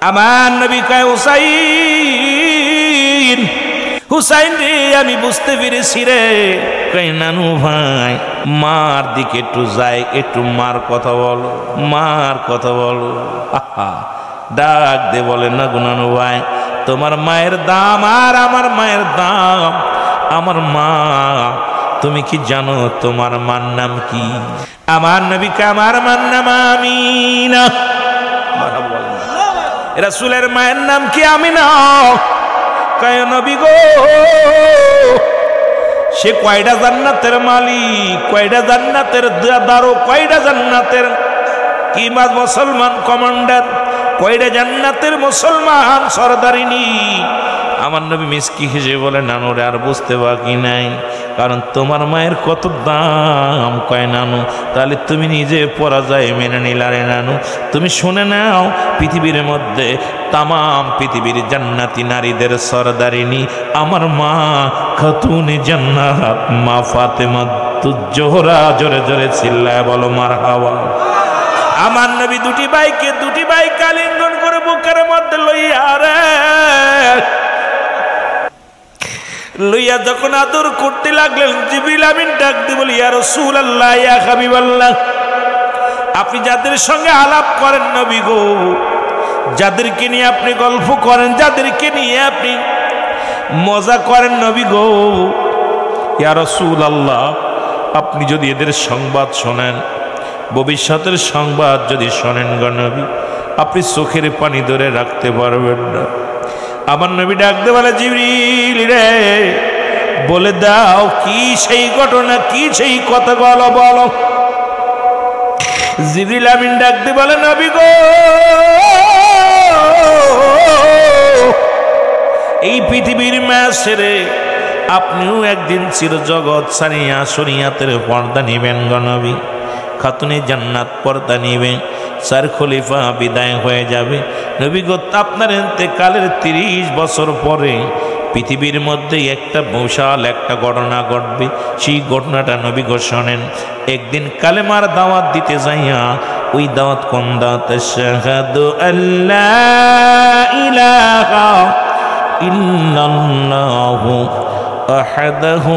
আমার নবী কয় হুসাইন, হুসাইন রে আমি বুঝতে পেরেছি রে। কয় নানু ভাই মার দিকে একটু যাই, একটু মার কথা বলো, মার কথা বলো। ডাক দে বলে না গো নানু ভাই, তোমার মায়ের দাম আর আমার মায়ের দাম। আমার মা, তুমি কি জানো তোমার মার নাম কি? আমার নবীকে আমার মার নাম আমিনা। রাসূলের মায়ের নাম কি আমিনা? কয় নবী গো, সে কয়টা জান্নাতের মালিক, কয়টা জান্নাতের দারো, কয়টা জান্নাতের কি মুসলমান কমান্ডার, কয়টা জান্নাতের মুসলমান সরদারিনী। আমার নবী মিসকি হিসেবে বলে নানুরে আর বুঝতে বাকি নাই, কারণ তোমার মায়ের কত দাম। কয় নানু তাহলে তুমি নিজে পরাজয় মেনে নিলারে নানু। তুমি শুনে নাও, পৃথিবীর মধ্যে তামাম পৃথিবীর জান্নাতি নারীদের সরদারিনী আমার মা খাতুনে জান্নাত মা ফাতেমা জোহরা। জোরে জোরে চিল্লায় বলো মারহাবা। আমার নবী দুটি বাইক আলিঙ্গন করে বুকের মধ্যে লইয়া যখন আদর করতে লাগলেন, জিবরিল আমিন ডাক দিয়ে বলি ইয়া রাসূলুল্লাহ, ইয়া হাবিবাল্লাহ, আপনি যাদের সঙ্গে আলাপ করেন নবী গো, যাদেরকে নিয়ে আপনি গল্প করেন, যাদেরকে নিয়ে আপনি মজা করেন নবী গো, ইয়া রাসূলুল্লাহ, আপনি যদি এদের সংবাদ শোনেন, ভবিষ্যতের সংবাদ যদি শোনেন গো নবী, আপনি চোখের পানি ধরে রাখতে পারবেন না। আমার নবী ডাকতে বলে জিবরিল রে, বলে দাও কি সেই ঘটনা, কি সেই কথা বলো বলো। জিবরিল আমিন ডাকতে বলে নবী গো, এই পৃথিবীর মায়া ছেড়ে আপনিও একদিন চিরজগৎ ছাড়িয়া শরিয়াতের পর্দা নিবেন গো নবী, খাতুনে জান্নাত পর্দা নিবেন, 4 খলিফা বিদায় হয়ে যাবে। নবী গো, আপনার ইন্তেকালের 30 বছর পরে পৃথিবীর মধ্যে একটা বিশাল একটা ঘটনা ঘটবে। সেই ঘটনাটা নবী গো শোনেন। একদিন কালেমার দাওয়াত দিতে যাইয়া, ওই দাওয়াত কোন দাওয়াত? আশহাদু আল্লা ইলাহা ইল্লাল্লাহু আহাদাহু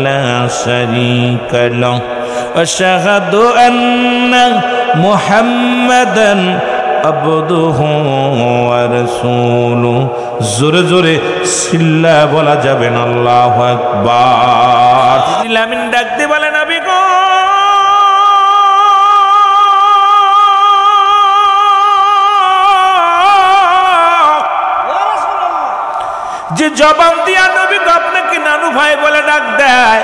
লা শারীকা লাহু আশহাদু আন্না মুহাম্মাদান আবদুহু ওয়া রাসূলুহু। জোরে জোরে সিল্লা বলা যাবে না, আল্লাহু আকবার। জিবরিল আমিন ডাকতে বলে নবী গো, যে জবান দিয়া নবী গো আপনাকে নানু ভাই বলে ডাক দেয়,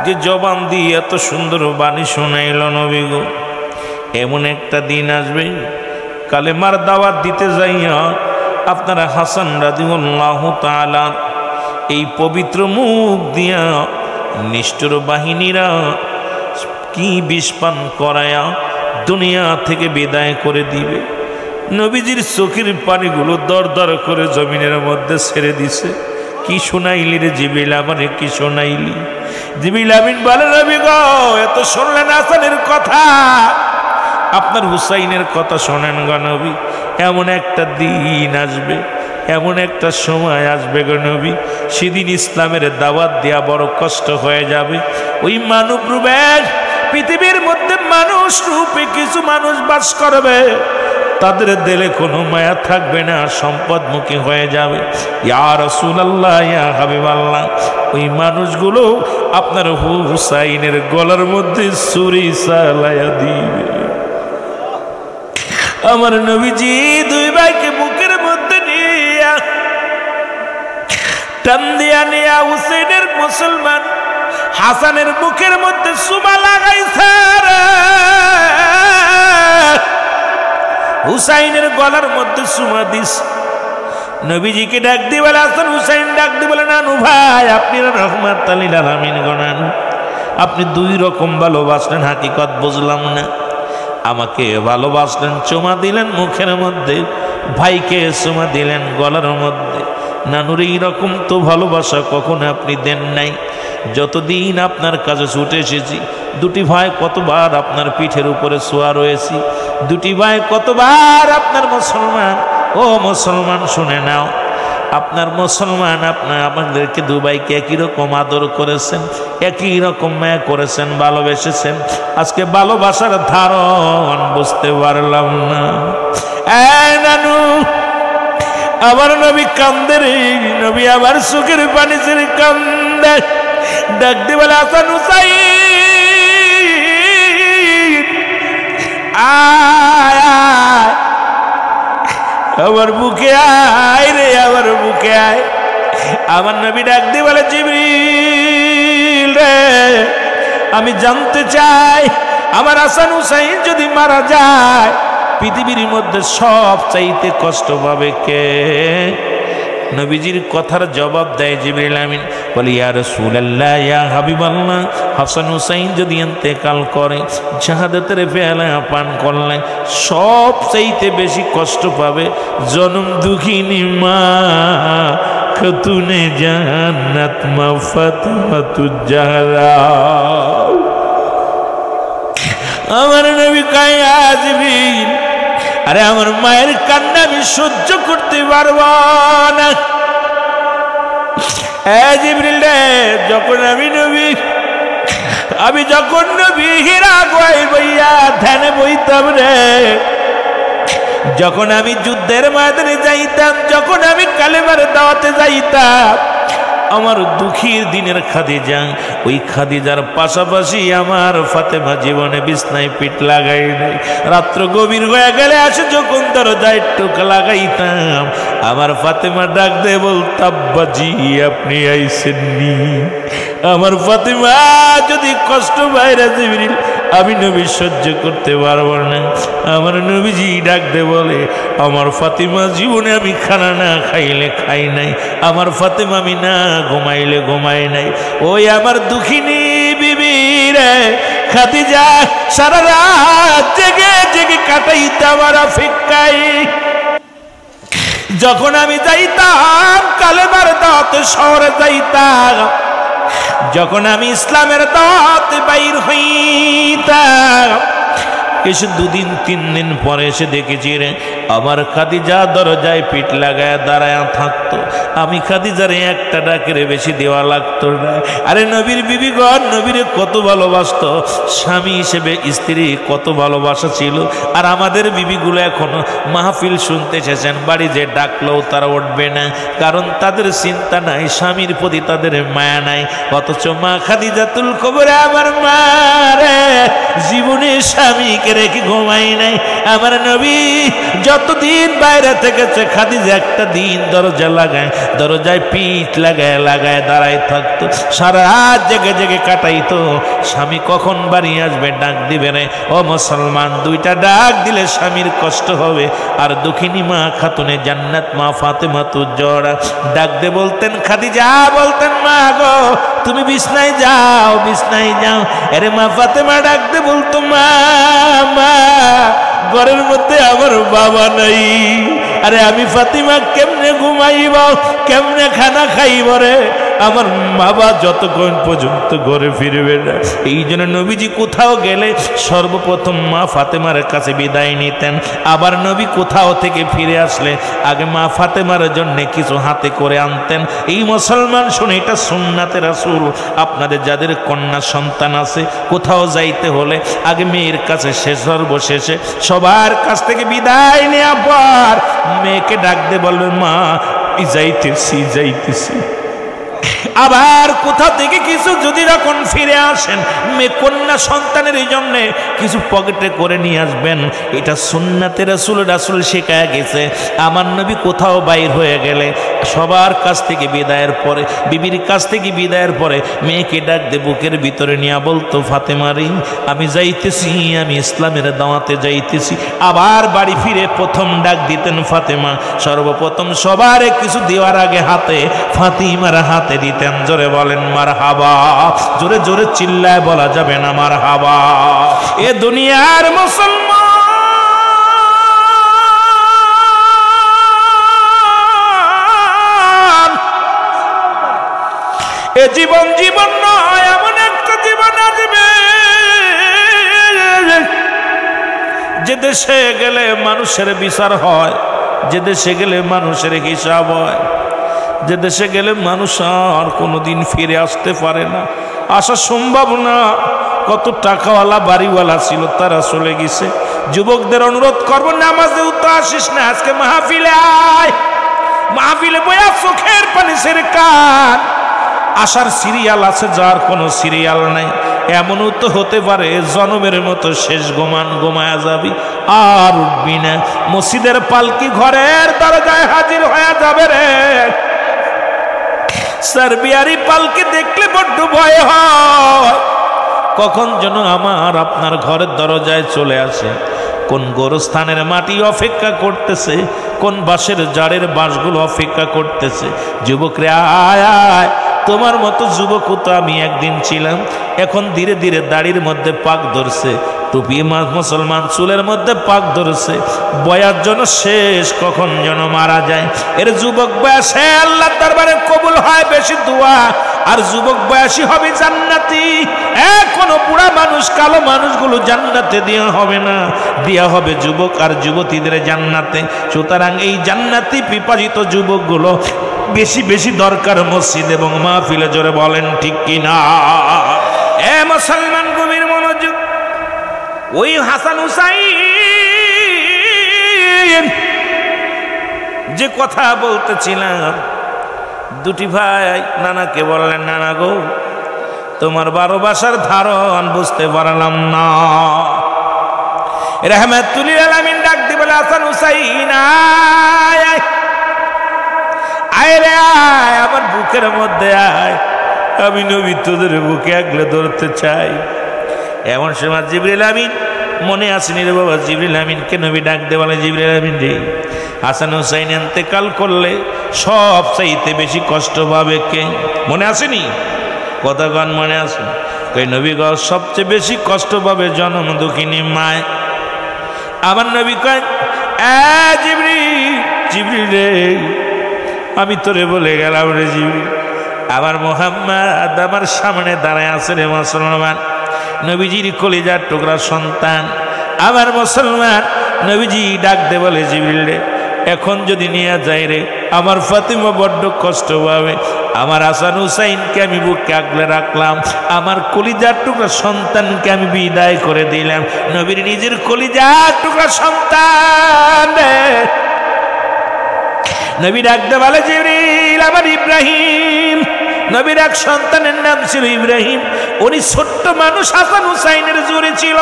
যে জবান দিয়ে এত সুন্দর বাণী শোনাইল নবী গো, এমন একটা দিন আসবে কালেমার দাওয়াত দিতে যাইয়া আপনারা হাসান রাদিয়াল্লাহু তাআলা এই পবিত্র মুখ দিয়া নিষ্ঠুর বাহিনীরা কি বিষপান করায়া দুনিয়া থেকে বিদায় করে দিবে। নবীজির চোখের পানিগুলো দর দর করে জমিনের মধ্যে ছেড়ে দিছে। কি শোনাইলি রে জিবরিল, আমারে কি শোনাইলি? জিবরিল আমিন বলে নবী গো, এত শুনলেন হাসানের কথা, আপনার হুসাইনের কথা শোনেন গো নবী। এমন একটা দিন আসবে, এমন একটা সময় আসবে গো নবী, সেদিন ইসলামের দাওয়াত দেয়া বড় কষ্ট হয়ে যাবে। ওই মানব রূপে পৃথিবীর মধ্যে মানুষ রূপে কিছু মানুষ বাস করবে, তাদের দিলে কোনো মায়া থাকবে না, সম্পদমুখী হয়ে যাবে। ইয়া রাসূলুল্লাহ, ইয়া হাবিবাল্লাহ, ওই মানুষগুলো আপনার হুসাইনের গলার মধ্যে ছুরি চালায়া দিবে। আমার নবীজি দুই ভাইকে বুকের মধ্যে নিয়া টান দিয়া নিয়া হুসাইনের মুসলমান হাসানের বুকের মধ্যে সুমা লাগাইছে। হুসাইনের গলার মধ্যে সুমা দিস। নবীজিকে ডাক দিয়ে বলে হাসান, হুসাইন ডাক দিয়ে বলে নানু ভাই, আপনি রাহমাতুল লিল আলামিন গো নানু, আপনি দুই রকম ভালোবাসলেন, হাকিকত বুঝলাম না। আমাকে ভালোবাসলেন, চুমা দিলেন মুখের মধ্যে, ভাইকে চুমা দিলেন গলার মধ্যে। নানুর এইরকম তো ভালোবাসা কখনো আপনি দেন নাই। যতদিন আপনার কাছে ছুটে এসেছি দুটি ভাই কতবার আপনার পিঠের উপরে শোয়া রয়েছি, দুটি ভাই কতবার আপনার মুসলমান। ও মুসলমান শুনে নাও, আপনার মুসলমান আপনার আমাদেরকে দুবাইকে একই রকম আদর করেছেন, একই রকম মায়া করেছেন, ভালোবেসেছেন। আজকে ভালোবাসার ধারণ বুঝতে পারলাম না। নানু আমার নবী কান্দে রে, নবী আমার চোখের পানি ছেড়ে কান্দে, ডাক দিয়ে বলে হাসান হুসাইন আয় আয় আমার বুকে আয় রে, আমার বুকে আয়। আমার নবী ডাক দিয়ে বলে জিবরিল রে, আমি জানতে চাই আমার হাসান হুসাইন যদি মারা যায় পৃথিবীর মধ্যে সব চাইতে কষ্ট পাবে কে? নবীজির কথার জবাব দেয় জিবরিল আমিন, বলে ইয়া রাসূলুল্লাহ, ইয়া হাবিবাল্লাহ, হাসান হুসাইন যদি ইন্তেকাল করে, শাহাদাতের পেয়ালা পান করলে সব চাইতে বেশি কষ্ট পাবে জনম দুঃখিনী মা খাতুনে জান্নাত মা ফাতিমাতুজ জাহরা। আমার নবী কয় জিবরিল, আরে আমার মায়ের কান্না আমি সহ্য করতে পারবো না। জিবরিল রে, যখন আমি যখন নবী হীরা গোয়াই বইয়া ধ্যানে বইতাম রে, যখন আমি যুদ্ধের ময়দানে যাইতাম, যখন আমি কালেমার দাওয়াতে যাইতাম, আমার দুঃখীর দিনের খাদিজা, ওই খাদিজার পাশাপাশি আমার ফাতেমা জীবনে বিছনায় পিঠ লাগাই নাই। রাত্র গভীর হয়ে গেলে আসে যখন দরজায় টুক লাগাইতাম, আমার ফাতেমা ডাক দিয়ে বলতাম বাজি আপনি আইসেননি। আমার ফাতেমা যদি কষ্ট বাইরে জিবরিল আমি নবী সহ্য করতে পারবো না। আমার নবীজি ডাক দে বলে, আমার ফাতেমা জীবনে আমি খানা না খাইলে খাই নাই, আমার ফাতেমা আমি না ঘুমাইলে ঘুমাই নাই। ওই আমার দুঃখিনী বিবি রে খাদিজা সারা রাত জেগে জেগে কাটাইতে আমার অপেক্ষায়। যখন আমি যাইতাম কালেমার দাওয়াতে শহরে যাইতাম, যখন আমি ইসলামের দাওয়াতে বাইর হইতাম, এসে দুদিন তিন দিন পরে এসে দেখেছি রে আমার খাদিজা দরজায় পিঠ লাগায় দাঁড়ায় থাকতো। আমি খাদিজারে একটা ডাকের বেশি দেওয়া লাগতো না। আরে নবীর বিবিগণ নবীরে কত ভালোবাসতো, স্বামী হিসেবে স্ত্রী কত ভালোবাসা ছিল। আর আমাদের বিবিগুলো এখনো মাহফিল শুনতে এসেছেন, বাড়ি যে ডাকলেও তারা উঠবে না, কারণ তাদের চিন্তা নাই, স্বামীর প্রতি তাদের মায়া নাই। অথচ মা খাদিজাতুল কুবরা আমার মা রে জীবনে স্বামীকে রেখে ঘুমাই নাই। আমার নবী যতদিন বাইরে থেকেছে খাদিজা একটা দিন দরজা লাগায়, দরজায় পিঠ লাগায় লাগায় দাঁড়ায় থাকতো, সারা রাত জেগে জেগে কাটাইতো। স্বামী কখন বাড়ি আসবে ডাক দিবে রে। ও মুসলমান, দুইটা ডাক দিলে স্বামীর কষ্ট হবে। আর দক্ষিণী মা খাতুনে জান্নাত মা ফাতেমাতুজ জাহরা ডাক দে বলতেন খাদিজা, বলতেন মা গো তুমি বিছনায় যাও, বিছনায় যাও। আরে মা ফাতেমা ডাক দে বলতো মা মা ঘরের মধ্যে আমার বাবা নাই, আরে আমি ফাতিমা কেমনে ঘুমাইব, কেমনে খানা খাইব রে, আমার বাবা যতক্ষণ পর্যন্ত ঘরে ফিরবে না। এই জন্য নবীজি কোথাও গেলে সর্বপ্রথম মা ফাতেমার কাছে বিদায় নিতেন। আবার নবী কোথাও থেকে ফিরে আসলে আগে মা ফাতেমার জন্য কিছু হাতে করে আনতেন। এই মুসলমান শুনে, এটা সুন্নাতে রাসূল। আপনাদের যাদের কন্যা সন্তান আছে, কোথাও যাইতে হলে আগে মেয়ের কাছে সর্বশেষে সবার কাছ থেকে বিদায় নেওয়ার পর মেয়েকে ডাক দিয়ে বলবেন মা যাইতেছি যাইতেছি। আবার কোথা থেকে কিছু যদি যখন ফিরে আসেন, মেয়ে কন্যা সন্তানের এই জন্য কিছু পকেটে করে নিয়ে আসবেন। এটা সুন্নাতে রাসূল, রাসূল শেখায় গেছে। আমার নবী কোথাও বাইর হয়ে গেলে সবার কাছ থেকে বিদায়ের পরে, বিবির কাছ থেকে বিদায়ের পরে মেয়েকে ডাক দে বুকের ভিতরে নিয়ে বলতো ফাতেমারি আমি যাইতেছি, আমি ইসলামের দাওয়াতে যাইতেছি। আবার বাড়ি ফিরে প্রথম ডাক দিতেন ফাতেমা। সর্বপ্রথম সবার কিছু দেওয়ার আগে হাতে ফাতিমার হাতে দিতেন। জোরে বলেন মারহাবা, জোরে জোরে চিল্লায় বলা যাবে না মারহাবা। এ দুনিয়ার মুসলমান, এ জীবন জীবন নয়, এমন একটা জীবন আসবে দেশে গেলে মানুষের বিচার হয়, যে দেশে গেলে মানুষের হিসাব হয়, যে দেশে গেলে মানুষ আর কোনোদিন ফিরে আসতে পারে না, আসা সম্ভব না। কত টাকাওয়ালা বাড়িওয়ালা ছিল, তারা চলে গেছে। যুবকদের অনুরোধ করবো, নামাজেও তো আসিস না, আজকে মাহফিলে আয়। মাহফিলে বইয়া চোখের পানি ছেড়ে কান। আসার সিরিয়াল আছে, যার কোনো সিরিয়াল নাই। এমনও তো হতে পারে জনমের মতো শেষ ঘুমায়া যাবি, আর উঠবি না। মসজিদের পালকি ঘরের দরজায় হাজির হয়ে যাবে রে। সার্বিয়ারি পালকি দেখলে বড্ড ভয় হয়, কখন যেন আমার আপনার ঘরের দরজায় চলে আসে। কোন গোরস্থানের মাটি অপেক্ষা করতেছে, কোন বাঁশের জাড়ের বাঁশগুলো অপেক্ষা করতেছে। যুবকরে আয় আয়, তোমার মতো যুবকও তো আমি একদিন ছিলাম। এখন ধীরে ধীরে দাড়ির মধ্যে পাক ধরছে, টুপি মুসলমান চুলের মধ্যে পাক ধরছে। বয়ার জন্য শেষ, কখন যেন মারা যায়। এর যুবক বয়সে আল্লাহর দরবারে কবুল হয় বেশি দোয়া, আর যুবক বয়সী হবে জান্নাতি। এখনো বুড়া মানুষ, কালো মানুষগুলো জান্নাতে দেওয়া হবে না, দেওয়া হবে যুবক আর যুবতীদের জান্নাতে। সুতরাং এই জান্নাতি পিপাসিত যুবকগুলো বেশি বেশি দরকার মসজিদ এবং মাহফিলে। জোরে বলেন ঠিক কিনা? এ মুসলমান গভীর মনোযোগ। ওই হাসান হুসাইন যে কথা বলতেছিলাম, দুটি ভাই নানাকে বললেন, নানা গো, তোমার 12 ভাষার ধারণ বুঝতে পারলাম না। রহমাতুল লিল আলামিন ডাক দিয়ে বলে, হাসান হুসাইন আয় আয় রে আয়, আমার বুকের মধ্যে আয়, আমি নবী তোদের বুকে আগলে ধরতে চাই। এমন সময় জিবরিল আমিন, মনে আসেনি রে বাবা, জিবরিল আমিনকে নবী ডাক দিয়ে বলে, জিবরিল আমিন রে, হাসান হুসাইন ইন্তেকাল করলে সব চাইতে বেশি কষ্ট পাবে কে? মনে আসেনি? কতক্ষণ মনে আসে? কই নবী গো, সবচেয়ে বেশি কষ্ট পাবে জনম দুঃখিনী মায়। আমার নবী কয়, জিবরিল রে, আমি তোরে বলে গেলাম রে জিবরিল, আমার মুহাম্মদ আমার সামনে দাঁড়ায় আছে রে মুসলমান, নবীজির কলিজার টুকরা সন্তান, আমার মুসলমান। নবীজি ডাক দে বলে, জিবরিল রে, এখন যদি নিয়ে যাই রে, আমার ফাতিমা বড্ড কষ্ট পাবে। আমার হাসান হুসাইনকে আমি বুকে আগলে রাখলাম, আমার কলিজার টুকরা সন্তানকে আমি বিদায় করে দিলাম। নবীর নিজের কলিজার টুকরা সন্তান। নবী ডাকতে বলে, জিবরিল, আমার ইব্রাহিম, নবীর এক সন্তানের নাম ছিল ইব্রাহিম। উনি ছোট্ট মানুষ, হাসান হুসাইনের জোরে ছিল।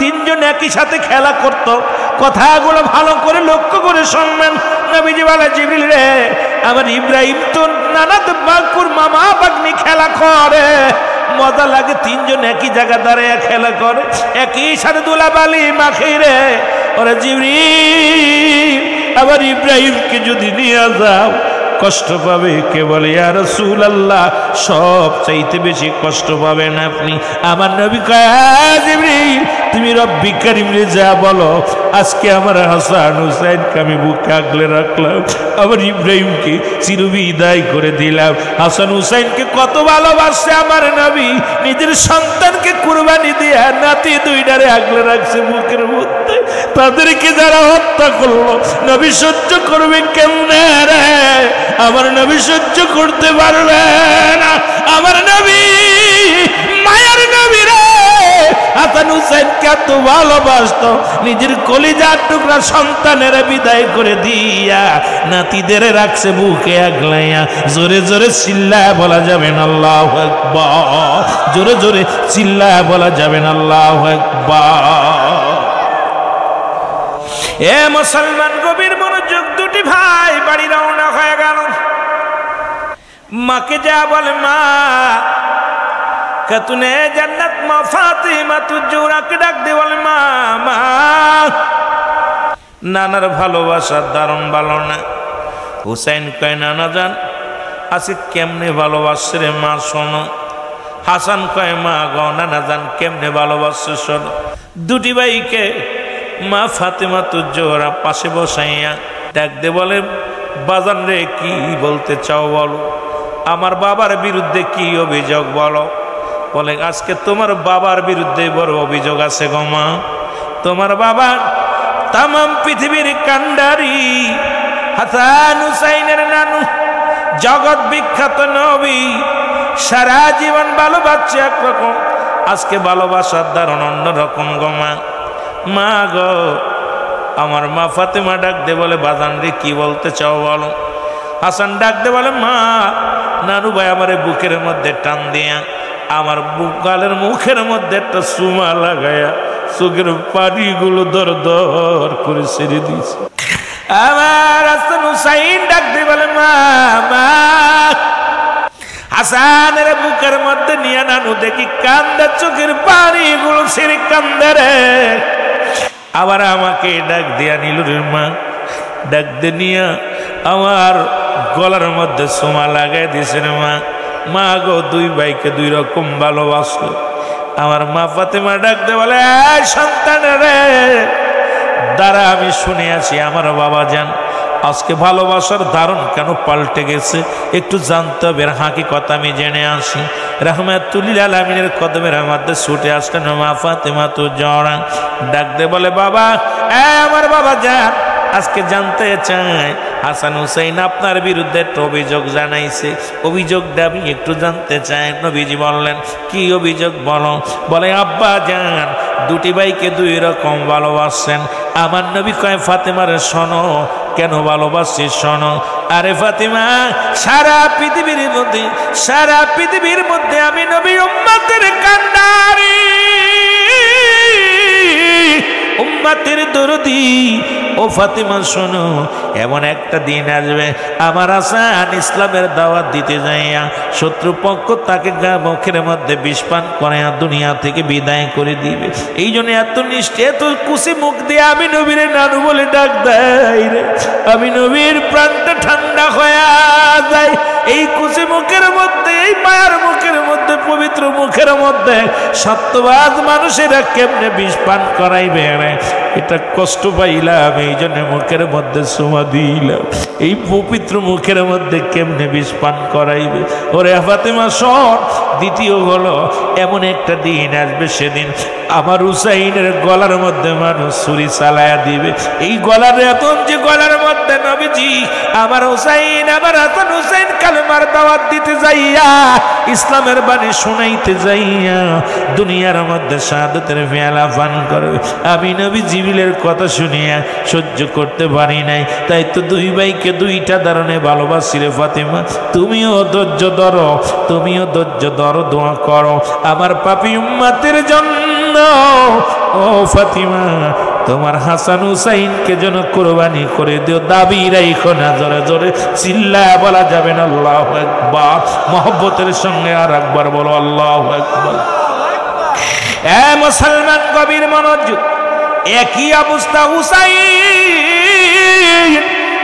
তিনজন একই সাথে খেলা করত। কথাগুলো ভালো করে লক্ষ্য করে শুনবেন। নবীজি বলে, জিবরিল রে, আমার ইব্রাহিম তো নানাদ বাকুর মামা বাগনি খেলা করে, মজা লাগে। তিনজন একই জায়গা দাঁড়িয়ে খেলা করে, একই সাথে দুলাবালি মাখে রে। ওরে জিবরিল, আবার ইব্রাহিমকে যদি নিয়ে যাও কষ্ট পাবে কে? বলে, ইয়া রাসূলুল্লাহ, সব চাইতে বেশি কষ্ট পাবেন আপনি। আমার নবী কয়, জিবরিল, তুমি রব্বি কারীম রে যা বলো, আজকে আমার হাসান হুসাইনকে আমি বুকে আগলে রাখলাম, আমার ইব্রাহিমকে চিরবিদায় করে দিলাম। হাসান হুসাইনকে কত ভালোবাসছে আমার নবী, নিজের সন্তানকে কুরবানি দিয়ে নাতি দুইটারে আগলে রাখছে বুকের মধ্যে। তাদেরকে যারা হত্যা করলো, নবী সহ্য করবে কেমনে রে? আমার নবী সহ্য করতে পারবে না। আমার নবী, মায়ের নবী রে, হাসান হুসাইনকে এত ভালোবাসতো, নিজের কলিজার টুকরা সন্তানের বিদায় করে দিয়া নাতিদের রাখছে বুকে আগলাইয়া। জোরে জোরে চিল্লায় বলা যাবেন আল্লাহু আকবার, জোরে জোরে চিল্লায় বলা যাবেন আল্লাহু আকবার। এ মুসলমান গভীর মনোযোগ। দুটি ভাই বাড়ি রওনা হয়ে গেল। মাকে যা বলে, মা, খাতুনে জান্নাত মা ফাতিমা তুজুরাকে ডাক দিয়ে বলে, মা, মা, নানার ভালোবাসার দারুণ ভালো না। হুসাইন কয়, নানা জান আজকে কেমনে ভালোবাসছে রে মা, শোনো। হাসান কয়, মা গো, নানা জান কেমনে ভালোবাসছে শোনো। দুটি ভাইকে মা ফাতিমা তুজোরা পাশে বসাইয়া ডাক দে বলে, বাজান রে, কি বলতে চাও বলো, আমার বাবার বিরুদ্ধে কি অভিযোগ বলো। বলে, আজকে তোমার বাবার বিরুদ্ধে বড় অভিযোগ আছে গো মা। তোমার বাবা তামাম পৃথিবীর কান্ডারি হাসান হুসাইনের নানু, জগৎ বিখ্যাত নবী, সারা জীবন ভালোবাসছে একরকম, আজকে ভালোবাসার ধারণ অন্যরকম গো মা। মা গো, আমার মা ফাতেমা ডাক দে বলে, বাজান রে কি বলতে চাও বলো। হাসান ডাক দে বলে, মা নানু ভাই আমার বুকের মধ্যে টান দিয়া আমার গালের মুখের মধ্যে একটা সুমা লাগায়া চোখের পানিগুলো দর দর করে ছেড়ে দিয়েছে। আমার হাসান হুসাইন ডাক দে বলে, মা মা। হাসানের বুকের মধ্যে নিয়ে নানু দেখি কান্দা, চোখের পানিগুলো ছেড়ে কান্দে রে। আবার আমাকে ডাক দিয়া নিল রে মা, ডাক দে নিয়া আমার গলার মধ্যে সোমা লাগাই দিছে রে মা। মা গো, দুই ভাইকে দুই রকম ভালোবাসলো। আমার মা ফাতেমা ডাক দে বলে, সন্তান রে দ্বারা আমি শুনে আছি আমার বাবা যান আজকে ভালোবাসার ধারণ কেন পাল্টে গেছে, একটু জানতে হবে, হাকিকত আমি জেনে আসি। রাহমাতুল আলামিনের কদমের মধ্যে ছুটে আসলেন মা ফাতেমা তো জড়া, ডাক দে বলে, বাবা আমার বাবা যান আজকে জানতে চাই হাসান হুসাইন আপনার বিরুদ্ধে একটা অভিযোগ জানাইছে, অভিযোগটা আমি একটু জানতে চাই। নবীজি বললেন, কি অভিযোগ বলো। বলে, আব্বা জান দুটি ভাইকে দুই রকম ভালোবাসছেন। আমার নবী কয়, ফাতেমারে শোনো কেন ভালোবাসছি শোনো। আরে ফাতেমা, সারা পৃথিবীর মধ্যে আমি নবী উম্মতের কান্ডারি, উম্মতের দরদি। ও ফাতেমা শোনো, এমন একটা দিন আসবে আমার হাসান ইসলামের দাওয়াত দিতে যাইয়া শত্রুপক্ষ তাকে মুখের মধ্যে বিষ পান করে দুনিয়া থেকে বিদায় করে দিবে। এই জন্য এত নিষ্ঠে এত কুশি মুখ দিয়ে আমি নবীর নানু বলে ডাক দেয় রে। আমি নবীর প্রাণটা ঠান্ডা হয়ে যায় এই কুশি মুখের মধ্যে, এই মায়ার মুখের মধ্যে, পবিত্র মুখের মধ্যে সত্যবাদ মানুষেরা কেমনে বিষ পান করাইবে রে, এটা কষ্ট পাইলাম। এই জন্য মুখের মধ্যে সোমা দিলাম, এই পবিত্র মুখের মধ্যে কেমনে বিষ পান করাইবে। ওরে ফাতেমা শোন, দ্বিতীয় হলো এমন একটা দিন আসবে, সেদিন আমার হুসাইনের গলার মধ্যে মানুষ ছুরি চালায়া দিবে। এই গলার এতন যে গলার মধ্যে নবীজি আমার হুসাইন, আমার হাসান হুসাইন কালেমার দাওয়াত দিতে যাইয়া, ইসলামের বাণী শোনাইতে যাইয়া দুনিয়ার মধ্যে শাহাদাতের পেয়ালা পান করবে। আমি নবী জিবরিলের কথা শুনিয়া সহ্য করতে পারি নাই, তাই তো দুই ভাইকে দুইটা ধরনে ভালোবাসি রে ফাতেমা। তুমিও ধৈর্য ধরো, তুমিও ধৈর্য ধরো, দোয়া করো আমার পাপী উম্মতের জন্য। ও ফাতেমা, তোমার হাসান হুসাইনকে যেন কোরবানি করে দিও, দাবি রাইখো না। জোরে জোরে চিল্লায়া বলা যাবে না আল্লাহু আকবার, মহব্বতের সঙ্গে আর একবার বলো আল্লাহু আকবার। এ মুসলমান গভীর মনোযোগ, একই অবস্থা হুসাইন।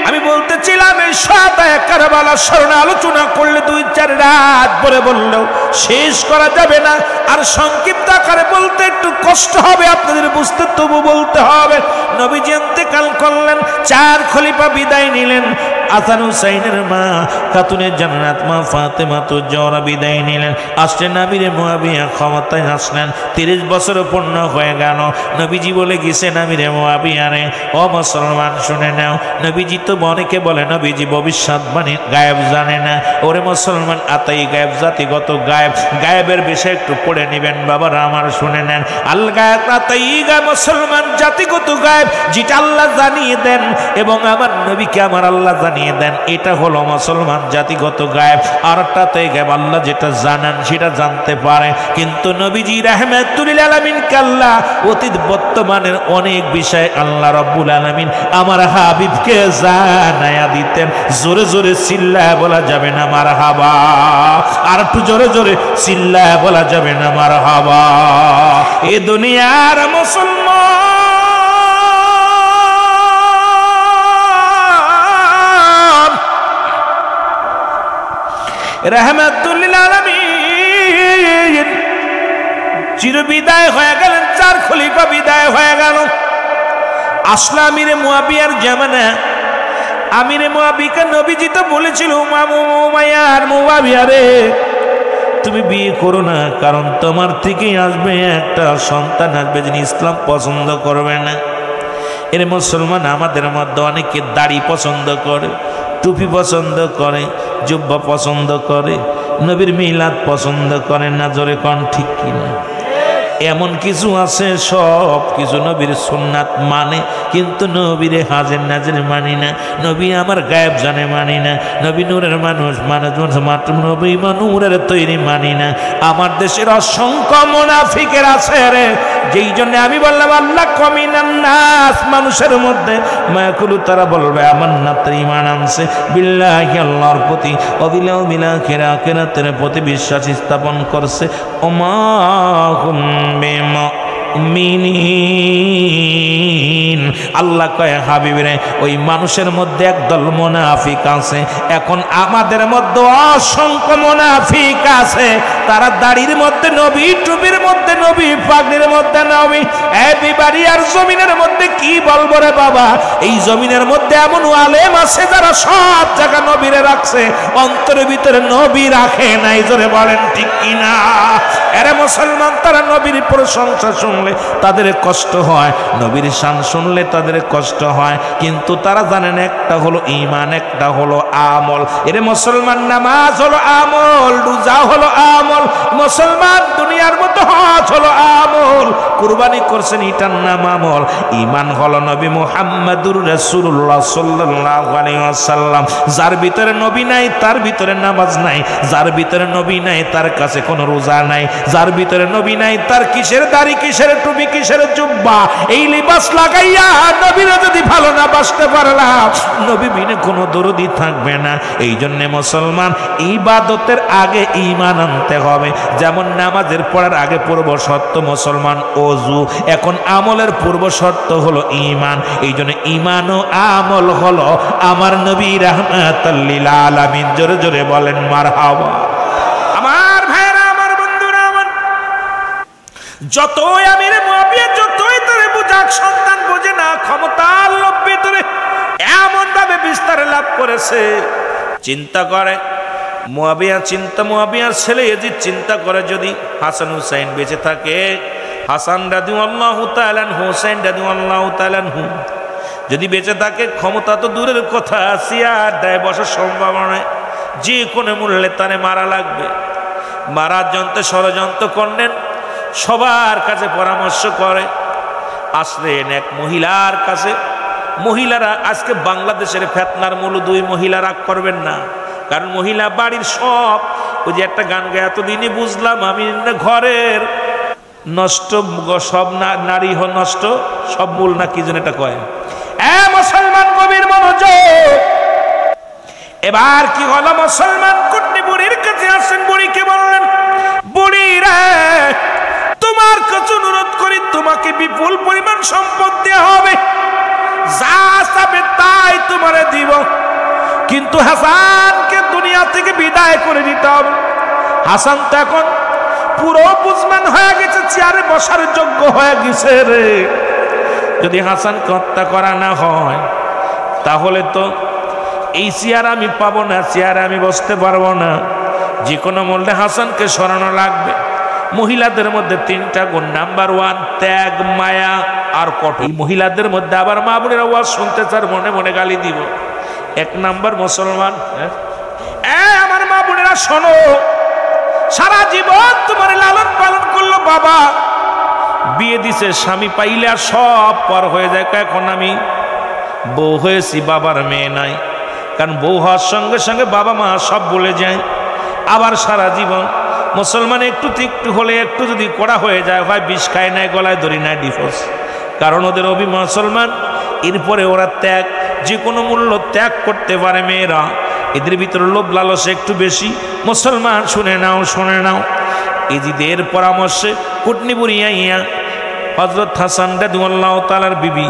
আমি বলতেছিলাম এই শাহাদায়ে কারবালা স্মরণে আলোচনা করলে 2-4 রাত পরে বললেও শেষ করা যাবে না। আর সংক্ষিপ্ত আকারে বলতে একটু কষ্ট হবে আপনাদের বুঝতে, তবু বলতে হবে। নবীজি ইন্তেকাল করলেন, 4 খলিফা বিদায় নিলেন। হাসান হুসাইনের মা খাতুনে জান্নাত মা ফাতেমা তো জওহরা বিদায় নিলেন। আসলেন আমিরে মুয়াবিয়া ক্ষমতায় আসলেন। 30 বছর পূর্ণ হয়ে গেল। নবীজি বলে গেছেন, আমিরে মুয়াবিয়া রে, ও মুসলমান শুনে নাও, নবীজি তো অনেকে বলে নবীজি ভবিষ্যৎবাণী গায়েব জানে না। ওরে মুসলমান, আতাই গায়েব, জাতিগত গায়েব, গায়েবের বিষয় একটু পড়ে নেবেন বাবারা আমার, শুনে নেন। আল গায়েব আতাই গায়েব, মুসলমান জাতিগত গায়েব যেটা আল্লাহ জানিয়ে দেন এবং আমার নবীকে আমার আল্লাহ জানিয়ে দেন, এটা হলো মুসলমান জাতিগত গায়েব। আরটাতে গায়েব আল্লাহ যেটা জানেন সেটা জানতে পারে, কিন্তু নবীজি রাহমাতুল আলামিন আল্লাহ অতীত বর্তমানের অনেক বিষয় আল্লাহ রাব্বুল আলামিন আমার হাবিবকে জানায়া দিতেন। জোরে জোরে চিল্লায়া বলা যাবে না মারহাবা, আর একটু জোরে জোরে চিল্লায়া বলা যাবে না মারহাবা। এ দুনিয়ার মুসলমান রাহমাতুল আলামিন চির বিদায় হয়ে গেলেন, 4 খলিফা বিদায় হয়ে গেল। আসলে আমিরে মুয়াবিয়ার জামানা। আমিরে মুয়াবিয়াকে নবীজি তো বলেছিল, উমাইয়ার মুয়াবিয়া রে, তুমি বিয়ে করো না, কারণ তোমার থেকেই আসবে একটা সন্তান, আসবে যিনি ইসলাম পছন্দ করবে না। এর মুসলমান আমাদের মধ্যে অনেকে দাড়ি পছন্দ করে, টুপি পছন্দ করে, জুব্বা পছন্দ করে, নবীর মিলাদ পছন্দ করে না, জোরে কোন ঠিক কিনা? এমন কিছু আছে সব কিছু নবীর সুন্নাত মানে, কিন্তু নবীরে হাজির নাজির মানি না, নবী আমার গায়েব জানে মানি না, নবী নূরের মানুষ মাত্র নবী নূরের তৈরি মানি না। আমার দেশের অসংখ্য মুনাফিকের আছে রে, যেই জন্য আমি বললাম আল্লাহ কমিনান নাস, মানুষের মধ্যে মায়াকুলু, তারা বলবে আমার না তার ঈমান আনছে বিল্লাহি, আল্লাহর প্রতি, অবিলাও বিলা খেরা কেরাতের প্রতি বিশ্বাস স্থাপন করছে। ওমা হুম আল্লাহ কয় হাবিবরে ওই মানুষের মধ্যে একদল মুনাফিক আছে। এখন আমাদের মধ্যে অসংখ্য মুনাফিক আছে, তারা দাড়ির মধ্যে নবী, টুপির মধ্যে নবী, পাগড়ির মধ্যে নবী। একেবারে আর জমিনের মধ্যে কি বলবো রে বাবা, এই জমিনের মধ্যে এমন আলেম আছে যারা সব জায়গা নবীরে রাখছে, অন্তরের ভিতরে নবী রাখে নাই, জোরে বলেন ঠিক কিনা? এরা মুসলমান, তারা নবীর প্রশংসা শুনলে তাদের কষ্ট হয়, নবীর শান শুনলে তাদের কষ্ট হয়, কিন্তু তারা জানেন একটা হলো ঈমান, একটা হলো আমল। এরে মুসলমান, নামাজ হলো আমল, রোজা হলো আমল, মুসলমান দুনিয়ার মতো হজ হলো আমল, কুরবানি করছেন এটার নাম আমল। ঈমান হলো নবী মুহাম্মদুর রাসূলুল্লাহ সাল্লাল্লাহু আলাইহি ওয়াসাল্লাম। যার ভিতরে নবী নাই তার ভিতরে নামাজ নাই, যার ভিতরে নবী নাই তার কাছে কোনো রোজা নাই, যার ভিতরে নবী নাই তার কিসের দাড়ি, কিসের টুপি, কিসের জুব্বা। এই লিবাস লাগাইয়া নবীরা যদি ভালো না বাসতে পারলাম, নবী বিনে কোনো দরদি থাকবে না। এই জন্য মুসলমান ইবাদতের আগে ঈমান আনতে হবে। যেমন নামাজের পড়ার আগে পূর্ব শর্ত মুসলমান ওযু, এখন আমলের পূর্ব শর্ত হলো ঈমান। এই জন্য ঈমান ও আমল হলো আমার নবী রাহমাতাল লিল আলামিন। জোরে জোরে বলেন মারহাবা। আমার ভাইরা, আমার বন্ধুরা, আমার যতই আমির মুআবিয়া যতই তারে বুঝাক, সন্তান বোঝে না, ক্ষমতার লোভ ভিতরে এমন ভাবে বিস্তার লাভ করেছে। চিন্তা করে মুআবিয়ার ছেলে ইয়াজিদ চিন্তা করে, যদি হাসান হুসাইন বেঁচে থাকে, হাসান রাদিয়াল্লাহু তাআলা আনহু, হুসাইন রাদিয়াল্লাহু তাআলা আনহু যদি বেঁচে থাকে, ক্ষমতা তো দূরের কথা, সিয়ার দেয় বসার সম্ভাবনা, যে কোনো মূল্যে তারে মারা লাগবে। মারার যন্ত্রে ষড়যন্ত্র করলেন, সবার কাছে পরামর্শ করে, আসলেন এক মহিলার কাছে। মহিলারা আজকে বাংলাদেশের ফেতনার মূল দুই মহিলা, রাগ করবেন না, কারণ মহিলা বাড়ির সব, ওই যে একটা গান গায়ে এতদিনই বুঝলাম আমি, ঘরের নষ্ট সব নারী নষ্ট সব মূল, না কি যেন এটা কয়। মুসলমান কবির মনোযোগ। এবার কি হলো, মুসলমান কুটনি বুড়ির কাছে আসেন, বুড়িকে বললেন, বুড়ি রে, তোমার কাছে অনুরোধ করি, তোমাকে বিপুল পরিমাণ সম্পদ দেওয়া হবে, যা চাবে তাই তোমারে দিব, কিন্তু হাসানকে দুনিয়া থেকে বিদায় করে দিতে হবে। হাসান তো এখন পুরো বুঝমান হয়ে গেছে, চেয়ারে বসার যোগ্য হয়ে গেছে রে। যদি হাসানকে হত্যা করা না হয়, তাহলে তো এই চেয়ার আমি পাবো না, চেয়ারে আমি বসতে পারবো না, যে কোনো মূল্যে হাসানকে সরানো লাগবে। মহিলাদের মধ্যে তিনটা গুণ, নাম্বার 1 ত্যাগ, মায়া আর কঠোর। মহিলাদের মধ্যে আবার মা বোনেরা ওয়াজ শুনতে চার, মনে মনে গালি দিব। 1 নাম্বার মুসলমান, আমার মা বোনেরা শোনো, সারা জীবন তোমার লালন পালন করলো বাবা, বিয়ে দিছে, স্বামী পাইলে আর সব পর হয়ে যায়। এখন আমি বউ হয়েছি, বাবার মেয়ে নাই, কারণ বউ হওয়ার সঙ্গে সঙ্গে বাবা মা সব বলে যায়। আবার সারা জীবন মুসলমান একটু হলে, একটু যদি কড়া হয়ে যায়, হয় বিষ খায় নাই, গলায় ধরি নাই, ডিভোর্স। কারণ ওদের মুসলমান, এরপরে ওরা ত্যাগ, যে কোনো মূল্য ত্যাগ করতে পারে মেয়েরা। এদের ভিতরে লোভ লালস একটু বেশি। মুসলমান শুনে নাও, শুনে নাও, এজিদের পরামর্শে কুটনি বুড়িয়া হযরত হাসান রাদিয়াল্লাহু তাআলার বিবি,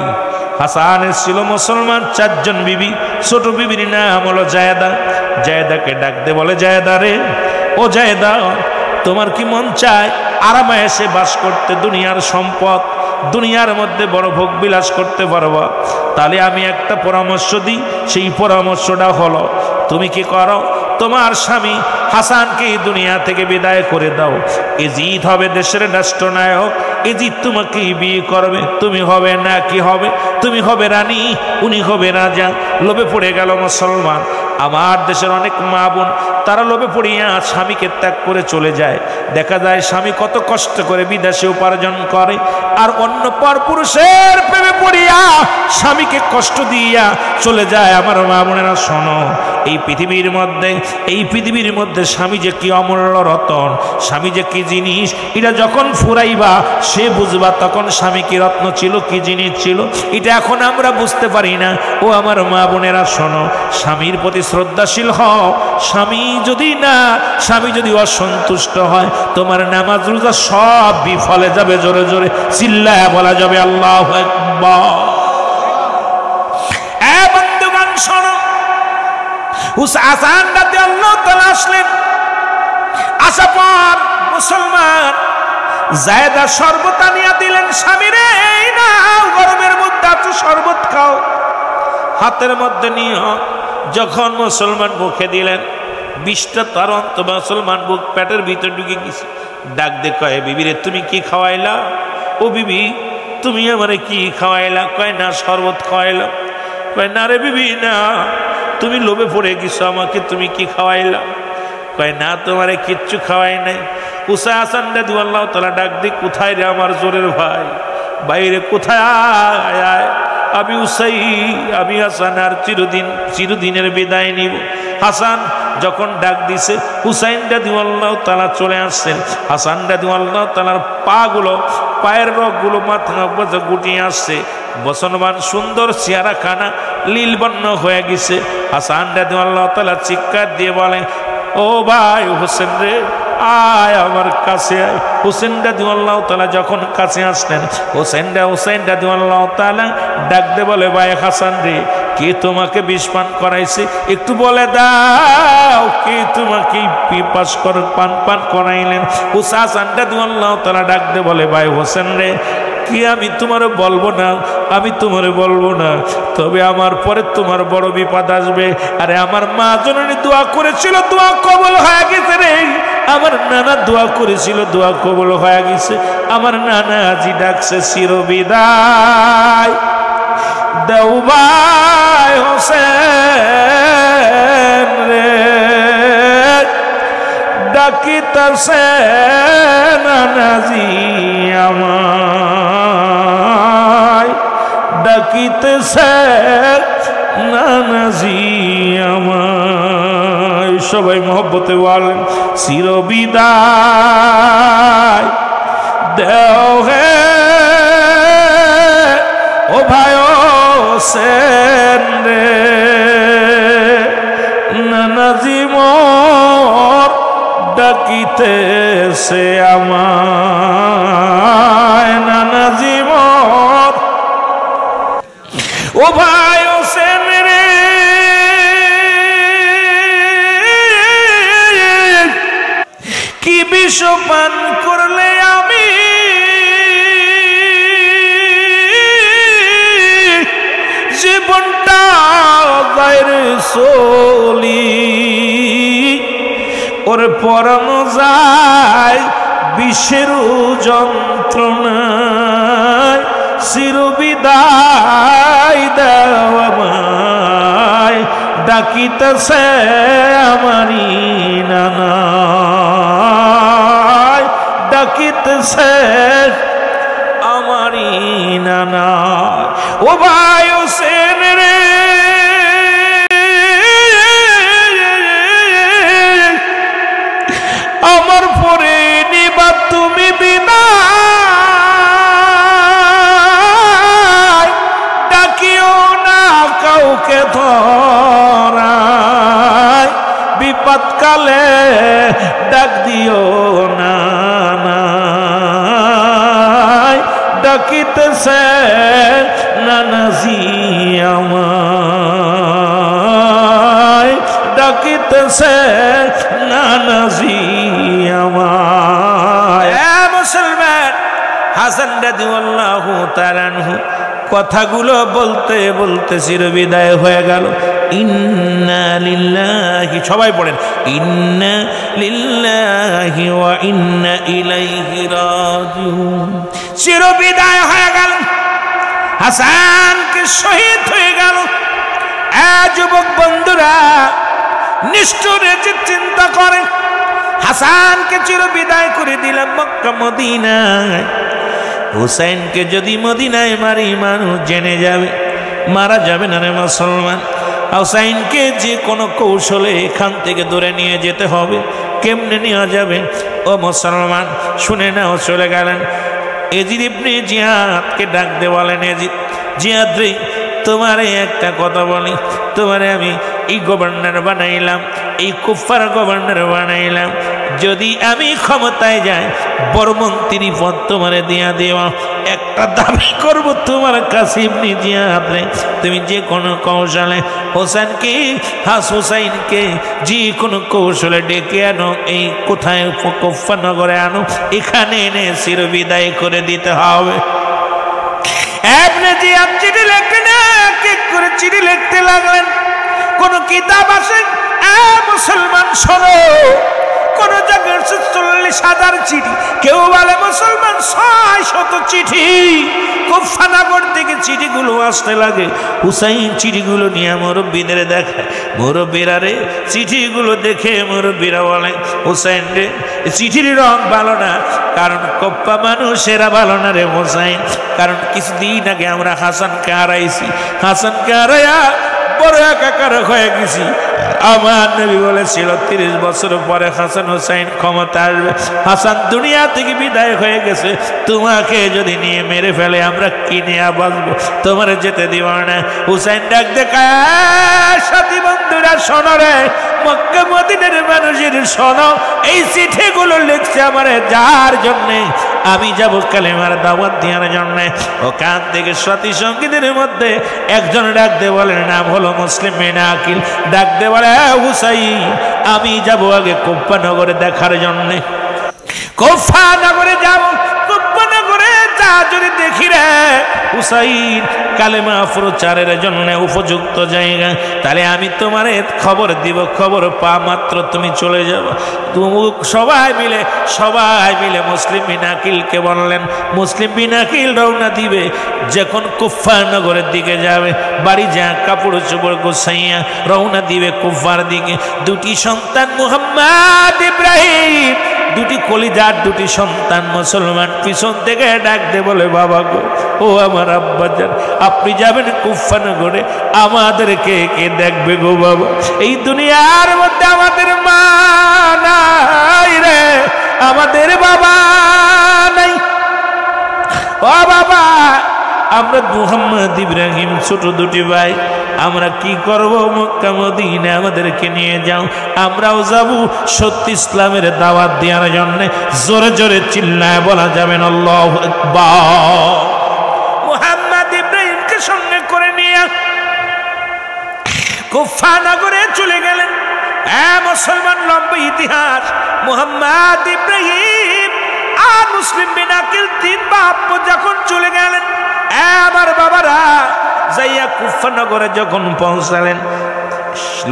হাসানের ছিল মুসলমান 4 জন বিবি। ছোট বিবির নাম হলো জায়েদা। জায়েদাকে ডাকতে বলে, জায়েদা রে, ও জায়েদা, তোমার কি মন চায় আরামে এসে বাস করতে, দুনিয়ার সম্পদ, দুনিয়ার মধ্যে বড় ভোগ বিলাস করতে পারবা? তাহলে আমি একটা পরামর্শ দিই, সেই পরামর্শটা হলো, তুমি কি করো, তোমার স্বামী হাসানকে দুনিয়া থেকে বিদায় করে দাও। এজিদ হবে দেশের রাষ্ট্রনায়ক, এজিদ তোমাকে বিয়ে করবে, তুমি হবে না কি হবে, তুমি হবে রানী, উনি হবে রাজা। লোভে পড়ে গেল মুসলমান। আমার দেশের অনেক মা বোন তারা লোভে পড়িয়া স্বামীকে ত্যাগ করে চলে যায়। দেখা যায় স্বামী কত কষ্ট করে বিদেশে উপার্জন করে, আর অন্য পরপুরুষের প্রেমে পড়িয়া স্বামীকে কষ্ট দিয়া চলে যায়। আমার মা বোনেরা শোনো, এই পৃথিবীর মধ্যে স্বামী যে কি অমূল্য রতন, স্বামী যে কি জিনিস, এটা যখন ফুরাইবা সে বুঝবা তখন স্বামী কি রত্ন ছিল, কি জিনিস ছিল। এটা এখন আমরা বুঝতে পারি না। ও আমার মা বোনেরা শোনো, স্বামীর প্রতি শ্রদ্ধাশীল হও। স্বামী যদি অসন্তুষ্ট হয়, তোমার নামাজ রোজা সব বিফলে যাবে। জোরে জোরে চিল্লায়া বলা যাবে আল্লাহু আকবার। এ বন্ধুগণ শোনো, হাসান রাদিয়াল্লাহু তাআলা আসলেন। আসার পর মুসলমান জায়দা শরবত আনিয়া দিলেন স্বামীরে, এই নাও গরমের মধ্যে আছো শরবত খাও। হাতের মধ্যে নিয়ে যখন মুসলমান মুখে দিলেন, 20টা তরন্ত মুসলমান বুক পেটের ভিতর ঢুকে গেছে। ডাক দে কয়, বিবি রে তুমি কি খাওয়াইলা? ও বিবি তুমি আমারে কি খাওয়াইলা? কয় না শরবত খাওয়াইলাম। কয় না রে বিবি না, তুমি লোভে পড়ে গেছো, আমাকে তুমি কি খাওয়াইলা? কয় না তোমারে কিচ্ছু খাওয়াই নাই। উসা হাসান রাদিয়াল্লাহু তাআলা ডাক দি, কোথায় রে আমার জোরের ভাই? বাইরে কোথায়? আয় আমি হাসান আর চিরদিনের বিদায় নিব। হাসান যখন ডাক দিছে, হুসাইন রাদিয়াল্লাহু তাআলা চলে আসছেন। হাসান রাদিয়াল্লাহু তাআলার পায়ের রগগুলো মাথা গুটিয়ে আসছে। বসনবান সুন্দর চেহারা খানা লীলবর্ণ হয়ে গেছে। হাসান রাদিয়াল্লাহু তাআলা চিৎকার দিয়ে বলে, ও ভাই হোসেন রে, আয় আমার কাছে আয়। হোসেন রাদিয়াল্লাহু তাআলা যখন কাছে আসলেন, হোসেন রাদিয়াল্লাহু তাআলা ডাক দে বলে, ভাই হাসান রে, কে তোমাকে বিষ পান করাইছে? একটু বলে দাও, কে তোমাকে পান করাইলেন? হাসান রাদিয়াল্লাহু তাআলা ডাক দে বলে, ভাই হোসেন রে, কি আমি তোমারে বলবো না, তবে আমার পরে তোমার বড় বিপদ আসবে। আরে আমার মা জননী দোয়া করেছিল, দোয়া কবুল হয়ে গেছে রে। আমার নানা দোয়া করেছিল, দোয়া কবুল হয়ে গেছে। আমার নানা আজি ডাকছে চিরবিদায় দেও ভাই হোসেন রে, ডাকিতেছে নানাজি আমায়, ডাকিতেছে নানাজি আমায়। সবাই মহব্বতে বলেন, চিরবিদায় দেও হে ও ভাই হোসেন রে, নানাজি মোর ডাকিতেছে আমায়, নানাজি মোর। ও ভাই হোসেন রে, কি বিষ পান করলে আমি জীবনটা বাইরে চলি, ওর পরানো যায় বিষের যন্ত্রণায়, চিরবিদায় দাও আমায়, ডাকিতেছে আমারি নানা, ডাকিতেছে আমারি নানা। ও ভাই হোসেন রে, আমার পরে নিবা তুমি বিনা, ডাকিও না কাউকে ধরায়, বিপদকালে ডাক দিও না, ডাকিতেছে নানাজি আমায়, ডাকিতেছে নানাজি আমায়। মুসলমান, হাসান রাদিয়াল্লাহু তাআলা আনহু কথাগুলো বলতে বলতে চিরবিদায় হয়ে গেল। ইন্না লিল্লাহি, সবাই পড়েন ইন্না লিল্লাহি ওয়া ইন্না ইলাইহি রাজিউন। চিরবিদায় হয়ে গেল, হাসানকে শহীদ হয়ে গেল। যুবক বন্ধুরা নিষ্ঠুরে যে চিন্তা করেন, হাসানকে চিরবিদায় করে দিলাম মক্কা মদিনায়, হুসাইনকে যদি মদিনায় মারি মানুষ জেনে যাবে, মারা যাবে না রে মুসলমান। হুসাইনকে যে কোনো কৌশলে এখান থেকে দূরে নিয়ে যেতে হবে। কেমনে নেওয়া যাবে ও মুসলমান? শুনে নাও। চলে গেলেন এজিদ ইবনে জিয়াদকে ডাক দে, বলেন এজিদ, জিয়াদ রে, তোমারে একটা কথা বলি, তোমারে আমি এই গভর্নর বানাইলাম, এই কুফার গভর্নর বানাইলাম। যদি আমি ক্ষমতায় যাই, বড় মন্ত্রী পদ তোমারে দিয়া দেওয়া, একটা দাবি করব তোমার কাছে ইবনে জিয়াদ রে, তুমি যে কোনো কৌশলে হোসেনকে, হুসাইনকে যে কোনো কৌশলে ডেকে আনো, এই কোথায় কুফা নগরে আনো, এখানে এনে চিরবিদায় করে দিতে হবে। ইবনে জিয়াদ চিঠি লিখতে না এক করে চিঠি লিখতে লাগলেন। কোন কিতাব আসে, মুসলমান শোনো, কোন জায়গায় 40,000 চিঠি, কেউ বলে মুসলমান 600 চিঠি। কুফানগর থেকে চিঠিগুলো আসতে লাগে। হুসাইন চিঠিগুলো নিয়ে মুরব্বীদের দেখায়, মুরব্বীরা রে চিঠিগুলো দেখে মুরব্বীরা বলে, হুসাইন রে চিঠির রং ভালো না, কারণ কপ্পা মানুষেরা ভালো না রে হুসাইন। কারণ কিছুদিন আগে আমরা হাসানকে হারাইছি, হাসানকে হারাইয়া বড় একাকার হয়ে গেছি। আমার নবী বলেছিল 30 বছর পরে হাসান হুসাইন ক্ষমতা আসবে। হাসান দুনিয়া থেকে বিদায় হয়ে গেছে, তোমাকে যদি নিয়ে মেরে ফেলে আমরা কি নিয়ে বাঁচবো? তোমার যেতে দিব না। হুসাইন ডাক দেখায়, সাথী বন্ধুরা শোনো রে, মক্কা মদিনার মানুষের শোনো, এই চিঠিগুলো লিখছে আমার যার জন্যে আমি যাব কালেমার দাওয়াত দেওয়ার জন্যে। ওখান থেকে সাথী সঙ্গীদের মধ্যে একজন ডাক দে, বলেন নাম হলো মুসলিম বিন আকিল। ডাক দে বলে, হুসাইন আমি যাব আগে কুফা নগরে দেখার জন্যে। কুফা নগরে যাব, কুফা নগরে যা যদি দেখি রে হুসাইন কালেমা প্রচারের জন্য উপযুক্ত জায়গা, তাহলে আমি তোমারে খবর দিব, খবর পা মাত্র তুমি চলে যাবো। সবাই মিলে মুসলিম বিন আকিলকে বললেন। মুসলিম বিন আকিল রওনা দিবে, যখন কুফা নগরের দিকে যাবে, বাড়ি যা কাপড় চোপড় গোছাইয়া রওনা দিবে কুফার দিকে। দুটি সন্তান মুহাম্মদ ইব্রাহিম, দুটি কলিজার দুটি সন্তান মুসলমান পিছন থেকে ডাক দে বলে, বাবা গো, ও আমার আব্বাজান, আপনি যাবেন কুফা নগরে, আমাদেরকে কে দেখবে গো বাবা? এই দুনিয়ার মধ্যে আমাদের মা নাই রে, আমাদের বাবা নাই। ও বাবা, আমরা মুহাম্মদ ইব্রাহিম ছোট দুটি ভাই, আমরা কি করব? মক্কা মদিনা আমাদেরকে নিয়ে যাও, আমরাও যাব সত্যি ইসলামের দাওয়াত দেওয়ার জন্য। জোরে জোরে চিল্লায় বলা যাবেন আল্লাহু আকবার। মুহাম্মদ ইব্রাহিমকে সঙ্গে করে নিয়ে কুফা নগরে চলে গেলেন। মুসলমান লম্বা ইতিহাস। মুহাম্মদ ইব্রাহিম আর মুসলিম বিন আকিল তিন বাপ যখন চলে গেলেন, আমার বাবারা যাইয়া কুফা নগরে যখন পৌঁছালেন,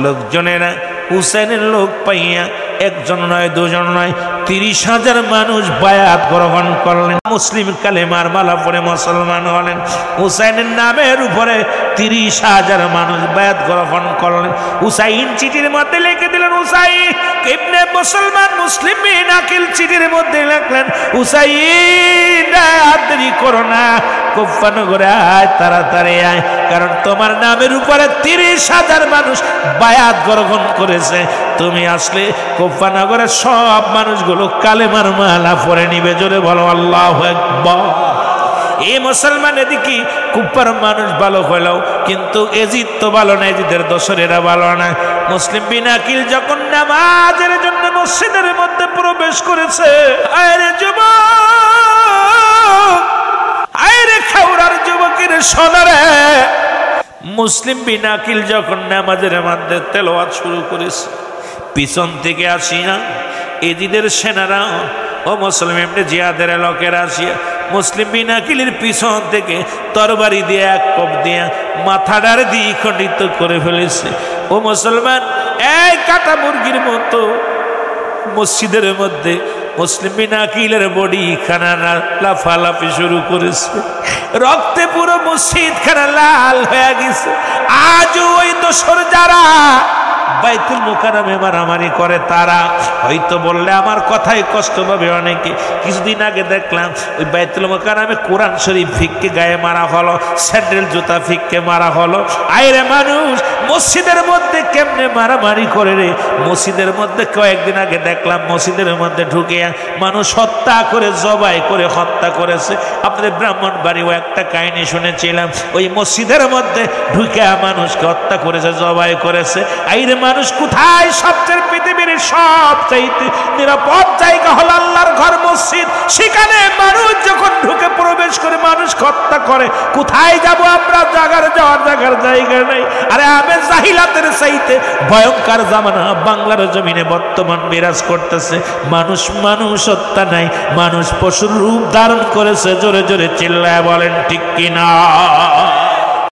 লোকজনেরা হুসাইনের লোক পাইয়া একজন নয়, দুজন নয়, 30,000 মানুষ বায়াত গ্রহণ করলেন। মুসলিম কালেমার মালা পরে মুসলমান হলেন। হুসাইনের নামের উপরে 30,000 মানুষ বায়াত গ্রহণ করলেন। হুসাইন চিঠির মধ্যে লিখে দিলেন, হুসাইন ইবনে মুসলমান মুসলিম বিন আকিল চিঠির মধ্যে লিখলেন, হুসাইন দেরি করো না, কুফা নগরে আয়, তাড়াতাড়ি আয়, কারণ তোমার নামের উপরে 30,000 মানুষ বায়াত গ্রহণ করেছে। তুমি আসলে কুফা নগরের সব মানুষগুলো কালেমার মালা পরে নিবে। জোরে বলো আল্লাহু আকবার। এই মুসলমান এদিকে কুফার মানুষ ভালো হলেও কিন্তু এজিদ তো ভালো না, এজিদের দোসরেরা ভালো না। মুসলিম বিন আকিল যখন নামাজের জন্য মসজিদের মধ্যে প্রবেশ করেছে, আরে যুবক, আরে খাউরার যুবকের সোনারে, মুসলিম বিন আকিল যখন নামাজের মধ্যে তেলাওয়াত শুরু করেছে, পিছন থেকে আসিয়া এজিদের সেনারা ও মুসলিম ইবনে জিয়াদের লোকেরা আসিয়া মুসলিম বিন আকিলের পিছন থেকে তরবারি দিয়ে এক কোপ দিয়ে মাথাটার দিয়ে খণ্ডিত করে ফেলেছে। ও মুসলমান, এই কাটা মুরগির মতো মসজিদের মধ্যে মুসলিম বিন আকিলের বডি খানা লাফালাফি শুরু করেছে, রক্তে পুরো মসজিদ খানা লাল হয়ে গেছে। আজও ওই দোসর যারা বাইতুল মুকাররমে মারামারি করে তারা হয়তো বললে আমার কথাই কষ্ট পাবে অনেকে। কিছুদিন আগে দেখলাম ওই বাইতুল মুকাররমে কোরআন শরীফ ফিককে গায়ে মারা হলো, স্যান্ডেল জুতা ফিককে মারা হলো। আইরে মানুষ মসজিদের মধ্যে কেমনে মারামারি করে রে। মসজিদের মধ্যে কয়েকদিন আগে দেখলাম মসজিদের মধ্যে ঢুকে মানুষ হত্যা করে জবাই করে হত্যা করেছে। আপনাদের ব্রাহ্মণবাড়িও একটা কাহিনী শুনেছিলাম, ওই মসজিদের মধ্যে ঢুকে মানুষকে হত্যা করেছে, জবাই করেছে। আইরে মানুষ কোথায় সবচেয়ে পৃথিবীর সবচাইতে নিরাপদ জায়গা হলো আল্লাহর ঘর মসজিদ, সেখানে মানুষ যখন ঢুকে প্রবেশ করে মানুষ হত্যা করে, কোথায় যাব আমরা? যাওয়ার জায়গা নেই। আরে আমি জাহিলাতের চাইতে ভয়ঙ্কর জামানা বাংলার জমিনে বর্তমান বিরাজ করতেছে। মানুষ হত্যা নাই, মানুষ পশুর রূপ ধারণ করেছে। জোরে জোরে চিল্লায় বলেন ঠিক কিনা?